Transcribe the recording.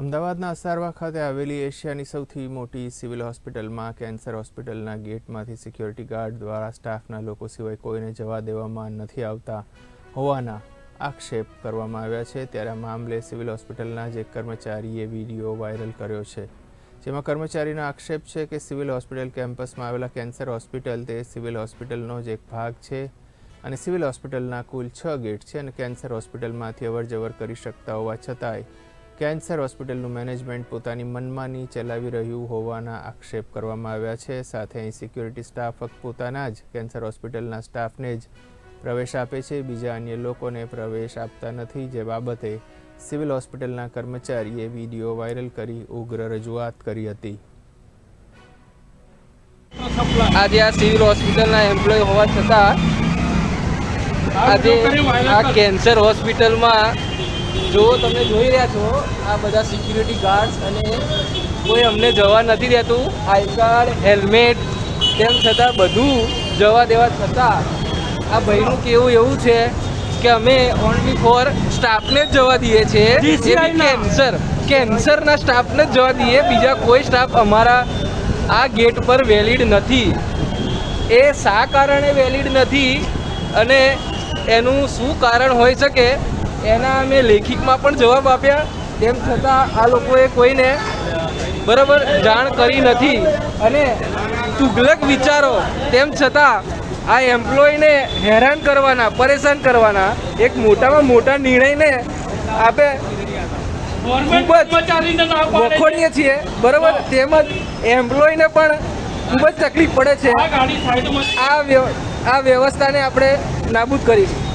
અમદાવાદના અસારવા ખાતે આવેલી એશિયાની સૌથી મોટી સિવિલ હોસ્પિટલમાં કેન્સર હોસ્પિટલના ગેટમાંથી સિક્યોરિટી ગાર્ડ દ્વારા સ્ટાફના લોકો સિવાય કોઈને જવા દેવામાં નથી આવતા હોવાના આક્ષેપ કરવામાં આવ્યા છે। ત્યારે આ મામલે સિવિલ હોસ્પિટલના જ એક કર્મચારીએ વિડીયો વાયરલ કર્યો છે, જેમાં કર્મચારીનો આક્ષેપ છે કે સિવિલ હોસ્પિટલ કેમ્પસમાં આવેલા કેન્સર હોસ્પિટલ તે સિવિલ હોસ્પિટલનો જ એક ભાગ છે અને સિવિલ હોસ્પિટલના કુલ 6 ગેટ છે અને કેન્સર હોસ્પિટલમાંથી અવરજવર કરી શકતા હોવા છતાંય કેન્સર હોસ્પિટલનું મેનેજમેન્ટ પોતાની મનમાની ચલાવી રહ્યું હોવાના આક્ષેપ કરવામાં આવ્યા છે। સાથે અહીં સિક્યુરિટી સ્ટાફ ફક્ત પોતાના જ કેન્સર હોસ્પિટલના સ્ટાફને જ પ્રવેશ આપે છે, બીજા અન્ય લોકોને પ્રવેશ આપતા નથી, જે બાબતે સિવિલ હોસ્પિટલના કર્મચારીએ વિડીયો વાયરલ કરી ઉગ્ર રજૂઆત કરી હતી। આજે આ સિવિલ હોસ્પિટલના એમ્પ્લોય હોવા છતાં આજે આ કેન્સર હોસ્પિટલમાં જો તમે જોઈ રહ્યા છો આ બધા સિક્યુરિટી ગાર્ડ્સ અને કોઈ અમને જવા નથી દેતું, આઈ કાર્ડ હેલ્મેટ તેમ છતાં બધું જવા દેવા છતાં આ ભાઈનું કેવું એવું છે કે અમે ઓનલી ફોર સ્ટાફને જ જવા દઈએ છીએ, કેન્સરના સ્ટાફને જ જવા દઈએ, બીજા કોઈ સ્ટાફ અમારા આ ગેટ પર વેલિડ નથી। એ શા કારણે વેલિડ નથી અને એનું શું કારણ હોઈ શકે એના અમે લેખિતમાં પણ જવાબ આપ્યા, તેમ છતાં આ લોકોએ કોઈને બરાબર જાણ કરી નથી અને તુગલક વિચારો તેમ છતાં આ એમ્પ્લોયને હેરાન કરવાના, પરેશાન કરવાના એક મોટામાં મોટા નિર્ણયને આપણે ખૂબ જ વખોડીએ છીએ બરાબર, તેમજ એમ્પ્લોયને પણ ખૂબ જ તકલીફ પડે છે। આ વ્યવસ્થાને આપણે નાબૂદ કરીશું।